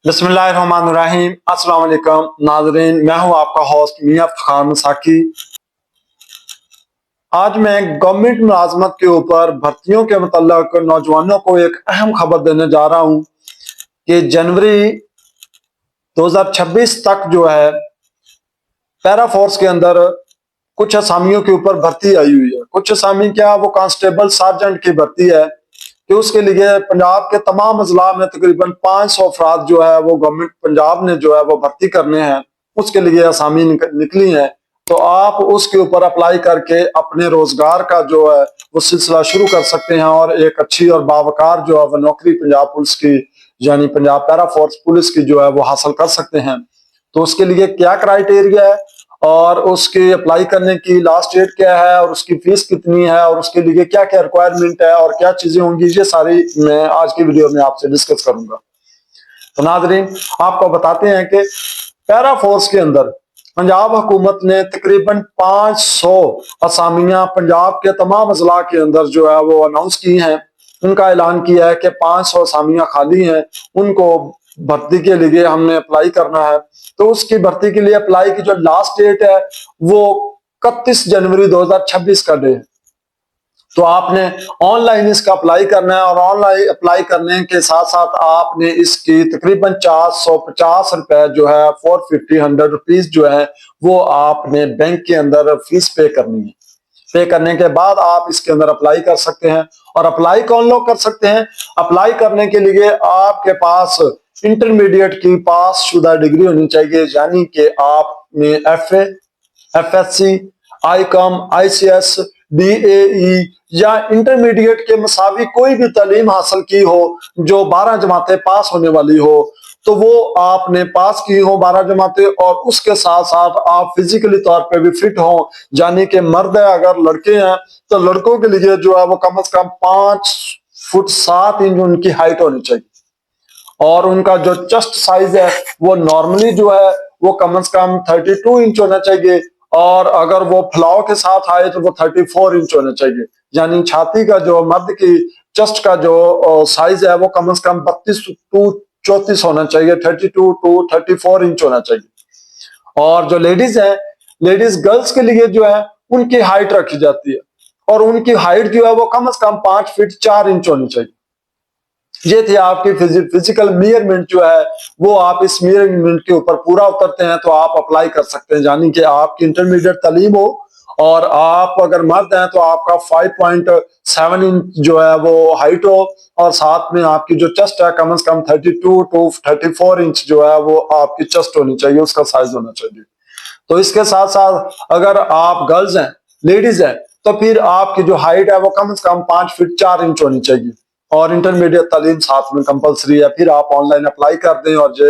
बिस्मिल्लाहिर्रहमानिर्रहीम। अस्सलाम वालेकुम नाज़रीन, मैं हूं आपका होस्ट मियां फ़ख़ार मसाकी। आज मैं गवर्नमेंट मुलाजमत के ऊपर भर्तियों के मुतल्लक नौजवानों को एक अहम खबर देने जा रहा हूं कि जनवरी 2026 तक जो है पैरा फोर्स के अंदर कुछ असामियों के ऊपर भर्ती आई हुई है। कुछ असामी क्या, वो कांस्टेबल सार्जेंट की भर्ती है कि उसके लिए पंजाब के तमाम अजला में तकरीबन 500 अफराद जो है वो गवर्नमेंट पंजाब ने जो है वो भर्ती करने हैं। उसके लिए असामी निकली हैं, तो आप उसके ऊपर अप्लाई करके अपने रोजगार का जो है वो सिलसिला शुरू कर सकते हैं और एक अच्छी और बावकार जो है वो नौकरी पंजाब पुलिस की यानी पंजाब पैरा फोर्स पुलिस की जो है वो हासिल कर सकते हैं। तो उसके लिए क्या क्राइटेरिया है और उसके अप्लाई करने की लास्ट डेट क्या है और उसकी फीस कितनी है और उसके लिए क्या क्या रिक्वायरमेंट है और क्या चीजें होंगी, ये सारी मैं आज की वीडियो में आपसे डिस्कस करूंगा। तो नाज़रीन, आपको बताते हैं कि पैरा फोर्स के अंदर पंजाब हुकूमत ने तकरीबन 500 असामियां पंजाब के तमाम अजला के अंदर जो है वो अनाउंस की हैं। उनका ऐलान किया है कि 500 असामियां खाली हैं, उनको भर्ती के लिए हमने अप्लाई करना है। तो उसकी भर्ती के लिए अप्लाई की जो लास्ट डेट है वो 31 जनवरी 2026 का डे है। तो आपने ऑनलाइन इसका अप्लाई करना है और ऑनलाइन अप्लाई करने के साथ साथ आपने इसकी तकरीबन 450 रुपए जो है 450 रुपीज जो है वो आपने बैंक के अंदर फीस पे करनी है। पे करने के बाद आप इसके अंदर अप्लाई कर सकते हैं। और अप्लाई कौन लोग कर सकते हैं? अप्लाई करने के लिए आपके पास इंटरमीडिएट की पास शुदा डिग्री होनी चाहिए, यानी कि आपने FA, FSC, ICOM, ICS, DAE या इंटरमीडिएट के मसावी कोई भी तालीम हासिल की हो जो 12 जमातें पास होने वाली हो, तो वो आपने पास की हो 12 जमातें, और उसके साथ साथ आप फिजिकली तौर पे भी फिट हो, यानी कि मर्द है, अगर लड़के हैं तो लड़कों के लिए जो है वो कम से कम 5 फुट 7 इंच उनकी हाइट होनी चाहिए और उनका जो चेस्ट साइज है वो नॉर्मली जो है वो कम से कम 32 इंच होना चाहिए, और अगर वो फलाव के साथ आए तो वो 34 इंच होना चाहिए। यानी छाती का जो मर्द की चेस्ट का जो साइज है वो कम से कम 32 टू 34 होना चाहिए, 32 टू 34 इंच होना चाहिए। और जो लेडीज है, लेडीज गर्ल्स के लिए जो है उनकी हाइट रखी जाती है और उनकी हाइट जो है वो कम से कम 5 फीट 4 इंच होनी चाहिए। ये थी आपकी फिजिकल मेजरमेंट जो है वो आप इस मेजरमेंट के ऊपर पूरा उतरते हैं तो आप अप्लाई कर सकते हैं। यानी कि आपकी इंटरमीडिएट तालीम हो और आप अगर मर्द हैं तो आपका 5.7 इंच जो है वो हाइट हो और साथ में आपकी जो चेस्ट है कम से कम 32 टू 34 इंच जो है वो आपकी चेस्ट होनी चाहिए, उसका साइज होना चाहिए। तो इसके साथ साथ अगर आप गर्ल्स हैं, लेडीज हैं, तो फिर आपकी जो हाइट है वो कम से कम 5 फीट 4 इंच होनी चाहिए और इंटरमीडिएट तालीम साथ में कंपलसरी है। फिर आप ऑनलाइन अप्लाई कर दें और जो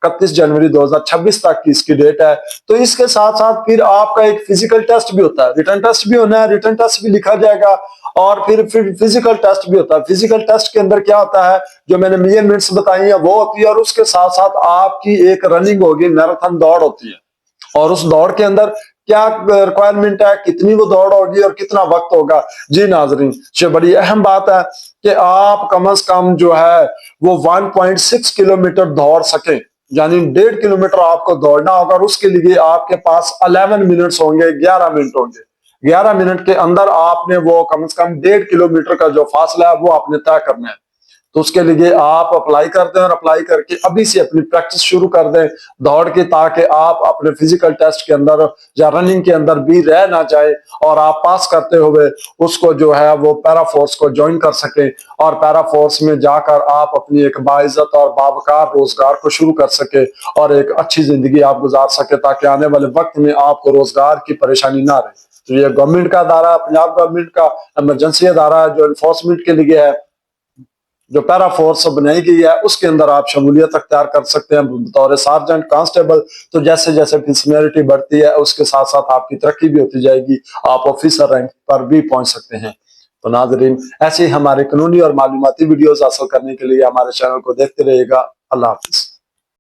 31 जनवरी 2026 तक की इसकी डेट है। तो इसके साथ साथ फिर आपका एक फिजिकल टेस्ट भी होता है, रिटन टेस्ट भी होना है, रिटन टेस्ट भी लिखा जाएगा और फिर फिजिकल टेस्ट भी होता है। फिजिकल टेस्ट के अंदर क्या होता है, जो मैंने मेजरमेंट्स बताई है वो होती है और उसके साथ साथ आपकी एक रनिंग होगी, मैराथन दौड़ होती है और उस दौड़ के अंदर क्या रिक्वायरमेंट है, कितनी वो दौड़ होगी और कितना वक्त होगा। जी नाजरीन, ये बड़ी अहम बात है कि आप कम से कम जो है वो 1.6 किलोमीटर दौड़ सके, यानी 1.5 किलोमीटर आपको दौड़ना होगा और उसके लिए आपके पास 11 मिनट्स होंगे, 11 मिनट होंगे। 11 मिनट के अंदर आपने वो कम से कम 1.5 किलोमीटर का जो फासला है वो आपने तय करना है। तो उसके लिए आप अप्लाई कर दें और अप्लाई करके अभी से अपनी प्रैक्टिस शुरू कर दें दौड़ के, ताकि आप अपने फिजिकल टेस्ट के अंदर या रनिंग के अंदर भी रह ना जाए और आप पास करते हुए उसको जो है वो पैरा फोर्स को ज्वाइन कर सकें और पैरा फोर्स में जाकर आप अपनी एक बाइज्जत और बावकार रोजगार को शुरू कर सके और एक अच्छी जिंदगी आप गुजार सके, ताकि आने वाले वक्त में आपको रोजगार की परेशानी ना रहे। तो ये गवर्नमेंट का अदारा, पंजाब गवर्नमेंट का इमरजेंसी अदारा है जो इन्फोर्समेंट के लिए है, जो पैरा फोर्स बनाई गई है उसके अंदर आप शमूलियत अख्तियार कर सकते हैं बतौर सार्जेंट, कांस्टेबल। तो जैसे जैसे सीनियरिटी बढ़ती है उसके साथ साथ आपकी तरक्की भी होती जाएगी, आप ऑफिसर रैंक पर भी पहुंच सकते हैं। तो नाजरीन, ऐसे ही हमारे कानूनी और मालूमाती वीडियोस हासिल करने के लिए हमारे चैनल को देखते रहिएगा। अल्लाह हाफिज।